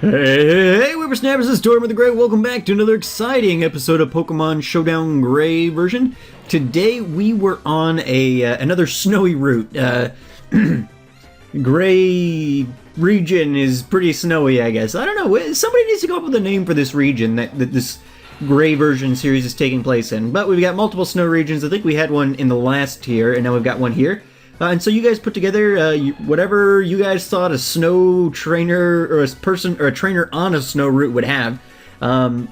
Hey, whippersnappers, this is Tortimer the Great. Welcome back to another exciting episode of Pokemon Showdown Gray version. Today we were on another snowy route. Gray region is pretty snowy, I guess. I don't know. Somebody needs to come up with a name for this region that this Gray version series is taking place in. But we've got multiple snow regions. I think we had one in the last tier, and now we've got one here. And so you guys put together whatever you guys thought a snow trainer or a person or a trainer on a snow route would have. And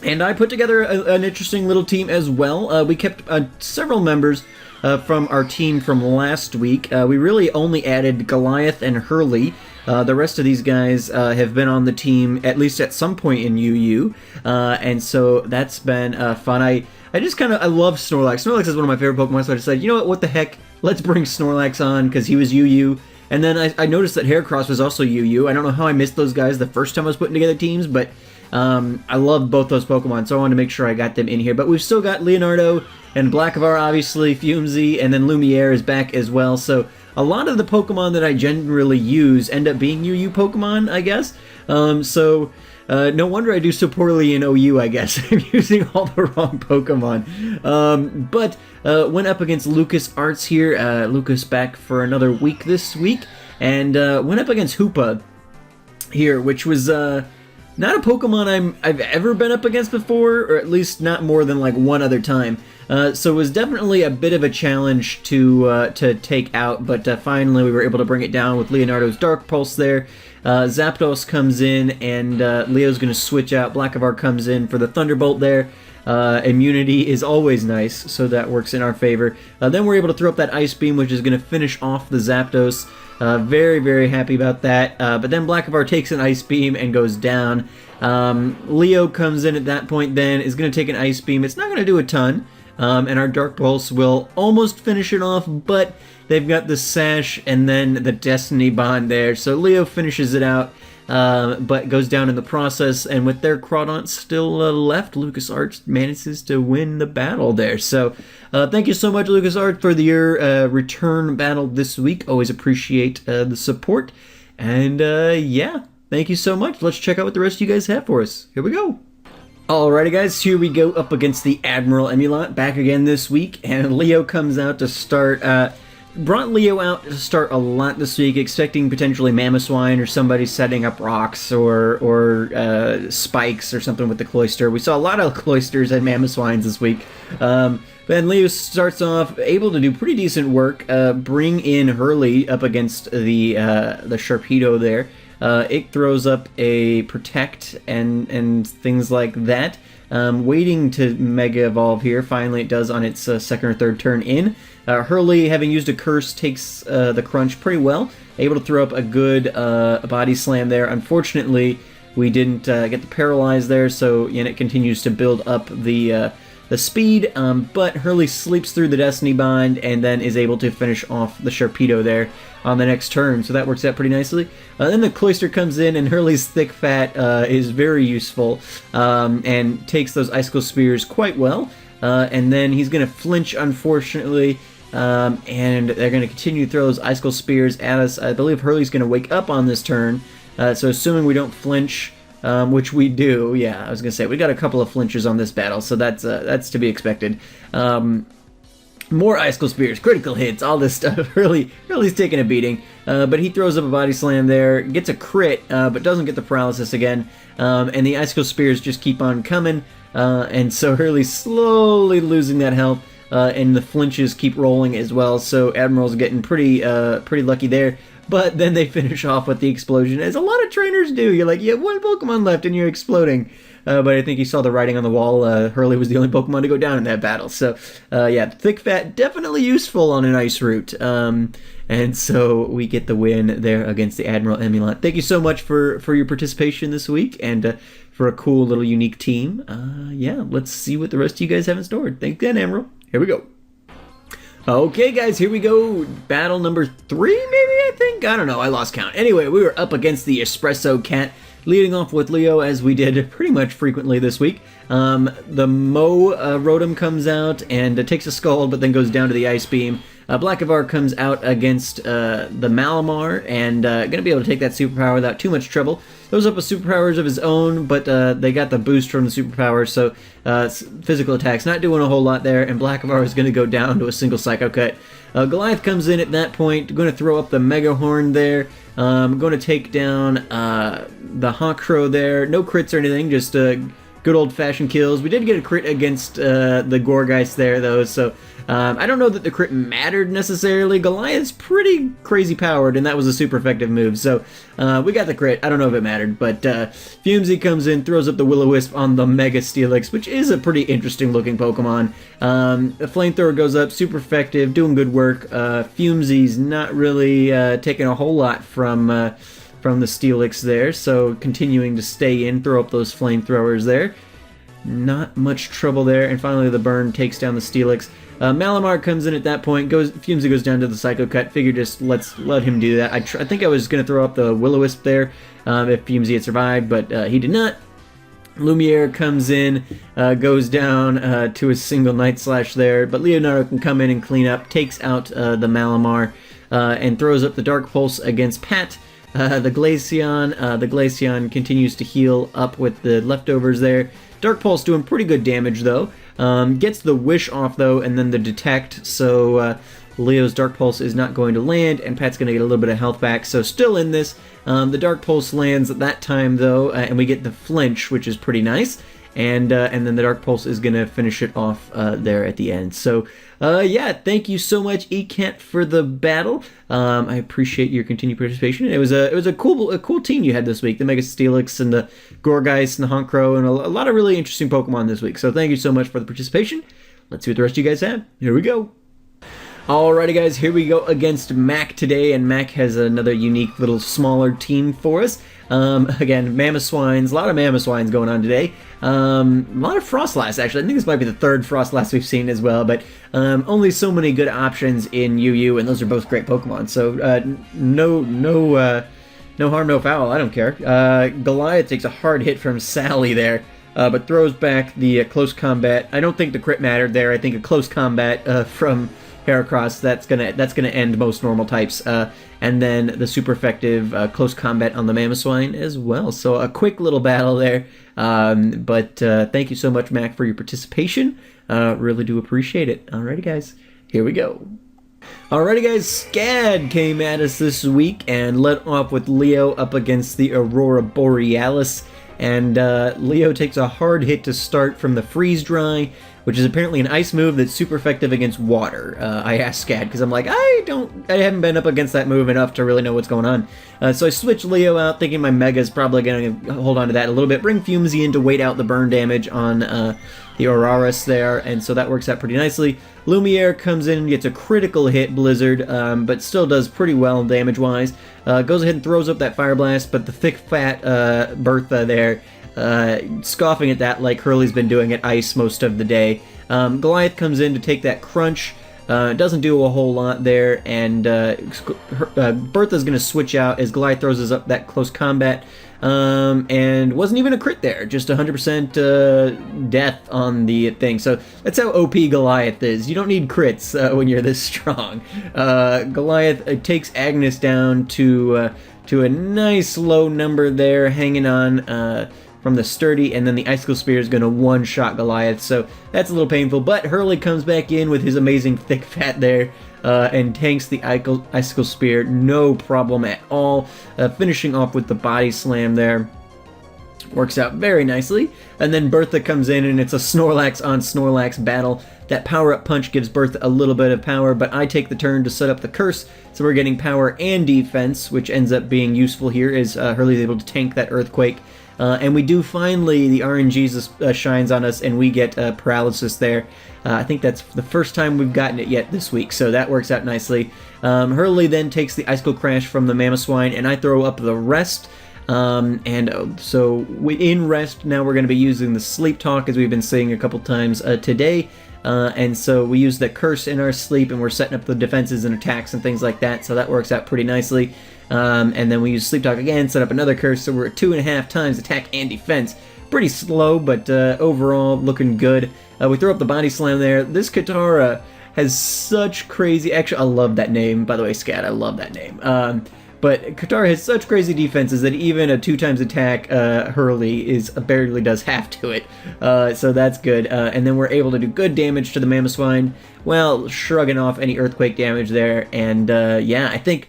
I put together an interesting little team as well. We kept several members from our team from last week. We really only added Goliath and Hurley. The rest of these guys have been on the team at least at some point in UU. And so that's been fun. I love Snorlax. Snorlax is one of my favorite Pokemon, so I decided, you know what the heck? Let's bring Snorlax on, because he was UU. And then I noticed that Heracross was also UU. I don't know how I missed those guys the first time I was putting together teams, but I love both those Pokemon, so I wanted to make sure I got them in here. But we've still got Leonardo and Blackavar, obviously, Fumzy, and then Lumiere is back as well. So a lot of the Pokemon that I generally use end up being UU Pokemon, I guess. No wonder I do so poorly in OU, I guess. I'm using all the wrong Pokemon. But went up against Lucas Arts here. Lucas back for another week this week. And went up against Hoopa here, which was not a Pokemon I've ever been up against before, or at least not more than like one other time. So it was definitely a bit of a challenge to take out, but finally we were able to bring it down with Leonardo's Dark Pulse there. Zapdos comes in, and Leo's going to switch out. Blackavar comes in for the Thunderbolt there. Immunity is always nice, so that works in our favor. Then we're able to throw up that Ice Beam, which is going to finish off the Zapdos. Very, very happy about that. But then Blackavar takes an Ice Beam and goes down. Leo comes in at that point then, is going to take an Ice Beam. It's not going to do a ton. And our Dark Pulse will almost finish it off, but they've got the Sash and then the Destiny Bond there. So Leo finishes it out, but goes down in the process. And with their Crawdont still left, LucasArts manages to win the battle there. So thank you so much, LucasArts, for your return battle this week. Always appreciate the support. And yeah, thank you so much. Let's check out what the rest of you guys have for us. Here we go. Alrighty guys, here we go up against the Admiral Emulant, back again this week, and Leo comes out to start, brought Leo out to start a lot this week, expecting potentially Mamoswine or somebody setting up rocks or spikes or something with the Cloyster. We saw a lot of Cloysters and Mamoswines this week. Then Leo starts off able to do pretty decent work, bring in Hurley up against the Sharpedo there. It throws up a Protect and things like that. Waiting to Mega Evolve here. Finally it does on its second or third turn in. Hurley, having used a Curse, takes the Crunch pretty well. Able to throw up a good Body Slam there. Unfortunately, we didn't get the Paralyze there, so it continues to build up the speed, but Hurley sleeps through the Destiny Bond and then is able to finish off the Sharpedo there on the next turn, so that works out pretty nicely. Then the Cloyster comes in, and Hurley's Thick Fat is very useful and takes those Icicle Spears quite well. And then he's going to flinch, unfortunately, and they're going to continue to throw those Icicle Spears at us. I believe Hurley's going to wake up on this turn, so assuming we don't flinch, which we do, yeah, I was going to say, we got a couple of flinches on this battle, so that's to be expected. More Icicle Spears, critical hits, all this stuff. Hurley's taking a beating, but he throws up a Body Slam there, gets a crit, but doesn't get the Paralysis again, and the Icicle Spears just keep on coming, and so Hurley's slowly losing that health, and the flinches keep rolling as well, so Admiral's getting pretty lucky there. But then they finish off with the explosion, as a lot of trainers do. You're like, you have one Pokemon left and you're exploding. But I think you saw the writing on the wall. Hurley was the only Pokemon to go down in that battle. So, yeah, Thick Fat, definitely useful on an ice route. And so we get the win there against the Admiral Emulant. Thank you so much for your participation this week and for a cool little unique team. Yeah, let's see what the rest of you guys have in store. Thanks again, Admiral. Here we go. Okay, guys, here we go. Battle number 3, maybe, I think? I don't know, I lost count. Anyway, we were up against the Espresso Cat, leading off with Leo, as we did pretty much frequently this week. The Mo Rotom comes out and takes a Scald, but then goes down to the Ice Beam. Blackavar comes out against the Malamar, and going to be able to take that superpower without too much trouble. Throws up with superpowers of his own, but they got the boost from the superpower, so physical attacks not doing a whole lot there, and Blackavar is going to go down to a single Psycho Cut. Goliath comes in at that point, going to throw up the Mega Horn there. Going to take down the Hawk Crow there. No crits or anything, just good old-fashioned kills. We did get a crit against the Gourgeist there, though, so I don't know that the crit mattered necessarily. Goliath's pretty crazy powered, and that was a super effective move, so we got the crit. I don't know if it mattered, but Fumesy comes in, throws up the Will-O-Wisp on the Mega Steelix, which is a pretty interesting-looking Pokemon. The Flamethrower goes up, super effective, doing good work. Fumesy's not really taking a whole lot from the Steelix there, so continuing to stay in, throw up those flamethrowers there. Not much trouble there, and finally the burn takes down the Steelix. Malamar comes in at that point, Fumesy goes down to the Psycho Cut, figure just let him do that. I think I was going to throw up the Will-O-Wisp there if Fumesy had survived, but he did not. Lumiere comes in, goes down to a single Night Slash there, but Leonardo can come in and clean up, takes out the Malamar, and throws up the Dark Pulse against Pat. The Glaceon continues to heal up with the leftovers there. Dark Pulse doing pretty good damage though. Gets the Wish off though, and then the Detect, so Leo's Dark Pulse is not going to land, and Pat's going to get a little bit of health back, so still in this. The Dark Pulse lands at that time though, and we get the Flinch, which is pretty nice. And then the Dark Pulse is going to finish it off there at the end. So, yeah, thank you so much, ECAT, for the battle. I appreciate your continued participation. It was a cool team you had this week. The Mega Steelix and the Gourgeist and the Honchkrow and a lot of really interesting Pokemon this week. So thank you so much for the participation. Let's see what the rest of you guys have. Here we go. Alrighty guys, here we go against Mac today, and Mac has another unique little smaller team for us. Again, Mamoswines, a lot of Mamoswines going on today. A lot of Frostlass, actually. I think this might be the third Frostlass we've seen as well, but only so many good options in UU, and those are both great Pokemon, so no harm, no foul, I don't care. Goliath takes a hard hit from Sally there, but throws back the close combat. I don't think the crit mattered there. I think a close combat from Heracross, that's gonna end most normal types, and then the super effective close combat on the Mamoswine as well. So a quick little battle there, but thank you so much, Mac, for your participation. Really do appreciate it. Alrighty guys, here we go. Alrighty guys, Scad came at us this week and led off with Leo up against the Aurora Borealis, and Leo takes a hard hit to start from the Freeze Dry, which is apparently an ice move that's super effective against water. I asked Scad because I'm like, I haven't been up against that move enough to really know what's going on. So I switched Leo out, thinking my Mega's probably going to hold on to that a little bit, bring Fumesy in to wait out the burn damage on the Auraris there, and so that works out pretty nicely. Lumiere comes in and gets a critical hit, Blizzard, but still does pretty well damage-wise. Goes ahead and throws up that Fire Blast, but the thick, fat Bertha there, scoffing at that like Hurley's been doing at Ice most of the day. Goliath comes in to take that Crunch, doesn't do a whole lot there, and Bertha's going to switch out as Goliath throws up that close combat, and wasn't even a crit there, just 100% death on the thing. So that's how OP Goliath is. You don't need crits when you're this strong. Goliath takes Agnes down to a nice low number there, hanging on from the Sturdy, and then the Icicle Spear is going to one-shot Goliath, so that's a little painful, but Hurley comes back in with his amazing thick fat there, and tanks the Icicle Spear, no problem at all, finishing off with the Body Slam there. Works out very nicely, and then Bertha comes in, and it's a Snorlax on Snorlax battle. That power-up punch gives Bertha a little bit of power, but I take the turn to set up the Curse, so we're getting power and defense, which ends up being useful here, as Hurley's able to tank that Earthquake. And we do finally, the RNG shines on us, and we get Paralysis there. I think that's the first time we've gotten it yet this week, so that works out nicely. Hurley then takes the Icicle Crash from the Mamoswine, and I throw up the Rest. So in Rest, now we're going to be using the Sleep Talk, as we've been saying a couple times today. And so we use the Curse in our sleep, and we're setting up the defenses and attacks and things like that, so that works out pretty nicely. And then we use Sleep Talk again, set up another Curse, so we're at 2.5 times attack and defense, pretty slow, but overall looking good. We throw up the body slam there. This Katara has such crazy... Actually, I love that name, by the way, Scat. I love that name. But Katara has such crazy defenses that even a 2x attack Hurley barely does half to it. So that's good. And then we're able to do good damage to the Mamoswine, well, shrugging off any earthquake damage there. And yeah, I think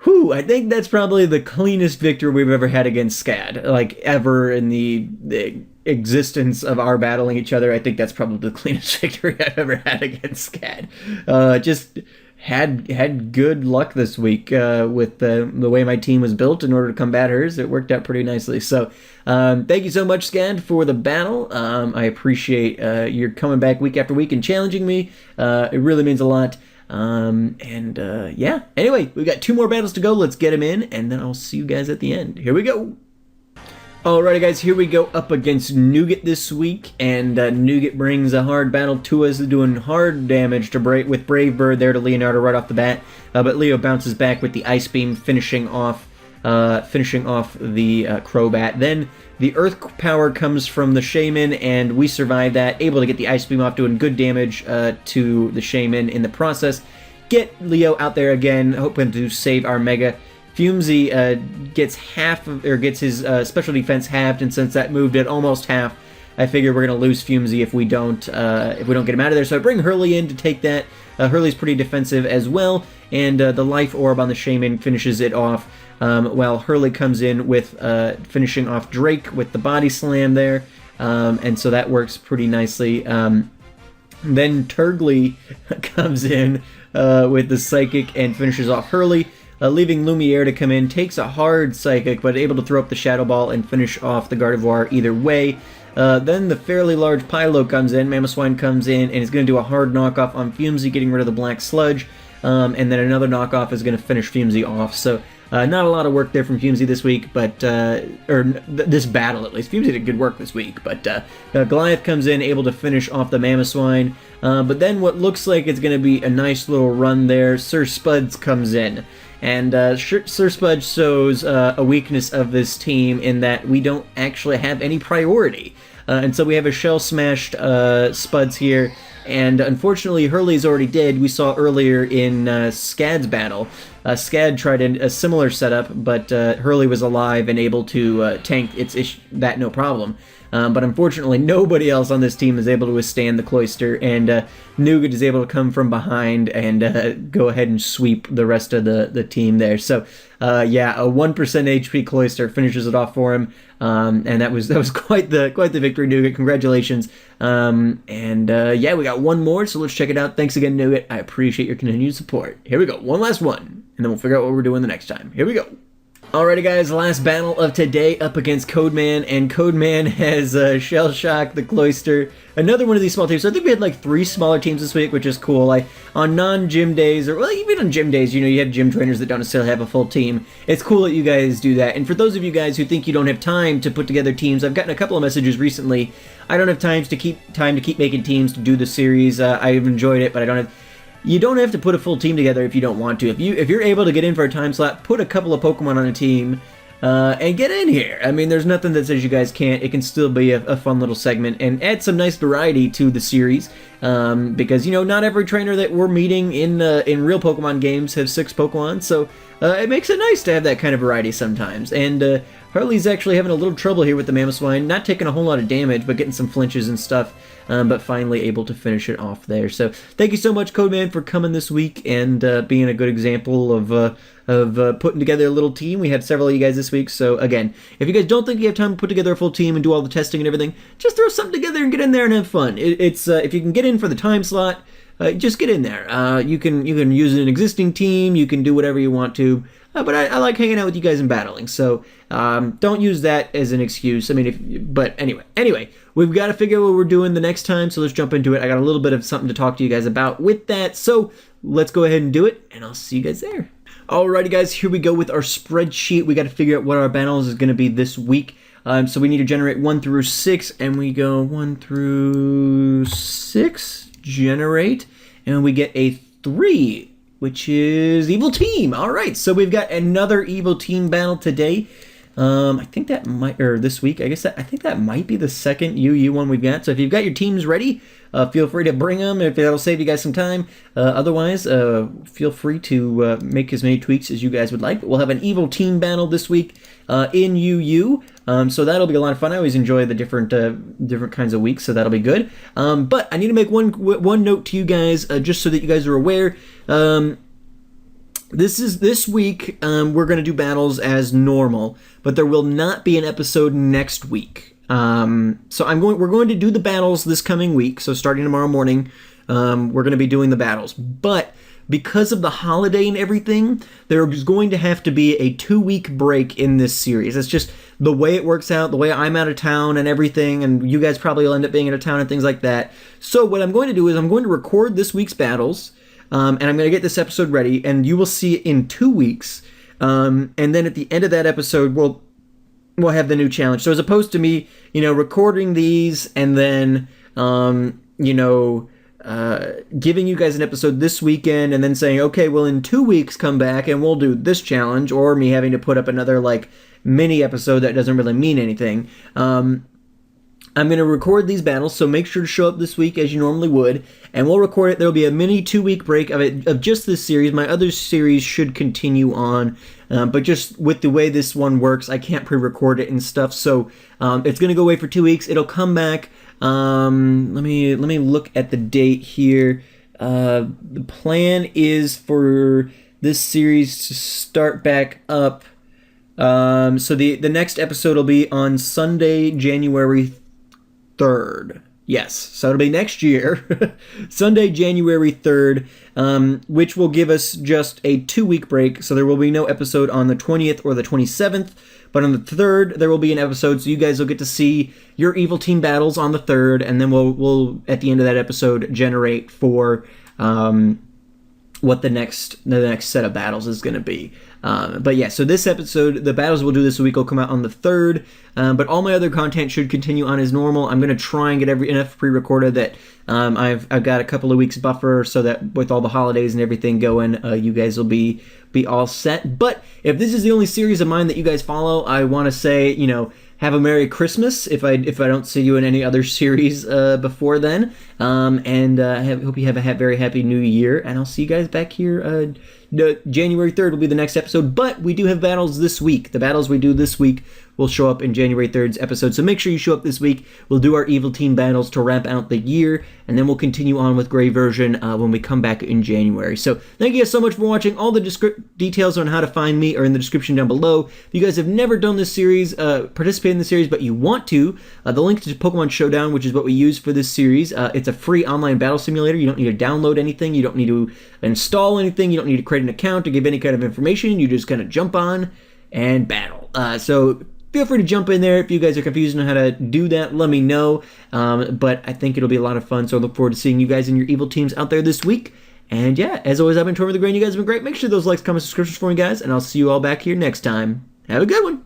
that's probably the cleanest victory we've ever had against Scad. Like, ever in the existence of our battling each other. I think that's probably the cleanest victory I've ever had against Scad. Just... Had good luck this week with the way my team was built in order to combat hers. It worked out pretty nicely. So thank you so much, Scad, for the battle. I appreciate your coming back week after week and challenging me. It really means a lot. Yeah. Anyway, we've got 2 more battles to go. Let's get them in, and then I'll see you guys at the end. Here we go. Alrighty guys, here we go up against Nougat this week, and Nougat brings a hard battle to us, doing hard damage to with Brave Bird there to Leonardo right off the bat, but Leo bounces back with the Ice Beam, finishing off the Crobat. Then the Earth Power comes from the Shaman, and we survive that, able to get the Ice Beam off, doing good damage to the Shaman in the process. Get Leo out there again, hoping to save our Mega. Fumzy gets his special defense halved, and since that moved at almost half, I figure we're gonna lose Fumzy if we don't get him out of there. So I bring Hurley in to take that. Hurley's pretty defensive as well, and the Life Orb on the Shaman finishes it off. While Hurley comes in with finishing off Drake with the Body Slam there, and so that works pretty nicely. Then Turgley comes in with the Psychic and finishes off Hurley. Leaving Lumiere to come in, takes a hard Psychic, but able to throw up the Shadow Ball and finish off the Gardevoir either way. Then the fairly large Pylo comes in, Mamoswine comes in, and is going to do a hard knockoff on Fumzy, getting rid of the Black Sludge, and then another knockoff is going to finish Fumzy off. So not a lot of work there from Fumzy this week, but this battle at least. Fumzy did good work this week, but Goliath comes in, able to finish off the Mamoswine. But then what looks like it's going to be a nice little run there, Sir Spuds comes in. And Sir Spudge shows a weakness of this team in that we don't actually have any priority. And so we have a shell-smashed Spuds here, and unfortunately Hurley's already dead. We saw earlier in Scad's battle, Scad tried a similar setup, but Hurley was alive and able to tank that no problem. But unfortunately, nobody else on this team is able to withstand the Cloyster, and Nougat is able to come from behind and go ahead and sweep the rest of the team there. So, yeah, a 1% HP Cloyster finishes it off for him, and that was quite the victory, Nougat. Congratulations. Yeah, we got one more, so let's check it out. Thanks again, Nougat. I appreciate your continued support. Here we go, one last one, and then we'll figure out what we're doing the next time. Here we go. Alrighty guys, last battle of today up against Codeman, and Codeman has Shell Shock, the Cloyster, another one of these small teams. So I think we had like 3 smaller teams this week, which is cool. On non-gym days, or well, even on gym days, you have gym trainers that don't necessarily have a full team. It's cool that you guys do that. And for those of you guys who think you don't have time to put together teams, I've gotten a couple of messages recently. I don't have time to keep making teams to do the series. I've enjoyed it, but I don't have... You don't have to put a full team together if you don't want to. If you're able to get in for a time slot, put a couple of Pokemon on a team and get in here. I mean, there's nothing that says you guys can't. It can still be a fun little segment and add some nice variety to the series because, not every trainer that we're meeting in real Pokemon games have 6 Pokemon, so it makes it nice to have that kind of variety sometimes. And Harley's actually having a little trouble here with the Mamoswine, not taking a whole lot of damage, but getting some flinches and stuff. But finally able to finish it off there. So thank you so much, Codeman, for coming this week and being a good example of putting together a little team. We had several of you guys this week. So again, if you guys don't think you have time to put together a full team and do all the testing and everything, just throw something together and get in there and have fun. It's if you can get in for the time slot, just get in there. You can use an existing team. You can do whatever you want to. But I like hanging out with you guys and battling, so don't use that as an excuse. I mean, but anyway, we've got to figure out what we're doing the next time, so let's jump into it. I got a little bit of something to talk to you guys about with that, so let's go ahead and do it, and I'll see you guys there. Alrighty, guys, here we go with our spreadsheet. We got to figure out what our battles is going to be this week. So we need to generate 1 through 6, and we go 1 through 6, generate, and we get a 3. Which is Evil Team. All right, so we've got another Evil Team battle today. I think that might, or this week, I think that might be the second UU one we've got. So if you've got your teams ready, feel free to bring them if that'll save you guys some time. Otherwise, feel free to make as many tweaks as you guys would like. But we'll have an evil team battle this week in UU. So that'll be a lot of fun. I always enjoy the different kinds of weeks, so that'll be good. But I need to make one note to you guys, just so that you guys are aware. This week, we're going to do battles as normal, but there will not be an episode next week. So we're going to do the battles this coming week. So starting tomorrow morning, we're going to be doing the battles. But because of the holiday and everything, there is going to have to be a 2-week break in this series. That's just the way it works out, the way I'm out of town and everything, and you guys probably will end up being out of town and things like that. So what I'm going to do is I'm going to record this week's battles, and I'm going to get this episode ready, and you will see it in 2 weeks. And then at the end of that episode, we'll have the new challenge. So as opposed to me, recording these and then, giving you guys an episode this weekend and then saying, okay, well, in 2 weeks come back and we'll do this challenge, or me having to put up another, mini episode that doesn't really mean anything. I'm going to record these battles, so make sure to show up this week as you normally would, and we'll record it. There'll be a mini 2-week break of just this series. My other series should continue on, but just with the way this one works, I can't pre-record it and stuff, so it's going to go away for 2 weeks. It'll come back. Let me look at the date here. The plan is for this series to start back up. So the next episode will be on Sunday, January 3rd. Yes, so it'll be next year, Sunday, January 3rd, which will give us just a 2-week break, so there will be no episode on the 20th or the 27th, but on the 3rd, there will be an episode, so you guys will get to see your evil team battles on the 3rd, and then we'll at the end of that episode, generate for what the next set of battles is going to be. But yeah, so this episode, the battles we'll do this week will come out on the 3rd, but all my other content should continue on as normal. I'm going to try and get enough pre-recorded that I've got a couple of weeks buffer so that with all the holidays and everything going, you guys will be all set. But if this is the only series of mine that you guys follow, I want to say, have a Merry Christmas if I don't see you in any other series before then. And hope you have a very happy New Year, and I'll see you guys back here. January 3rd will be the next episode, but we do have battles this week. The battles we do this week will show up in January 3rd's episode, so make sure you show up this week. We'll do our evil team battles to wrap out the year, and then we'll continue on with Gray Version when we come back in January. So thank you guys so much for watching. All the details on how to find me are in the description down below. If you guys have never done this series, participate in the series, but you want to, the link to Pokemon Showdown, which is what we use for this series, it's a free online battle simulator. You don't need to download anything. You don't need to install anything. You don't need to create an account to give any kind of information. You just kind of jump on and battle. So feel free to jump in there. If you guys are confused on how to do that, let me know. But I think it'll be a lot of fun, so I look forward to seeing you guys and your evil teams out there this week. And yeah, as always, I've been Tortimer the Grain. You guys have been great. Make sure those likes, comments, subscriptions for me, guys, and I'll see you all back here next time. Have a good one.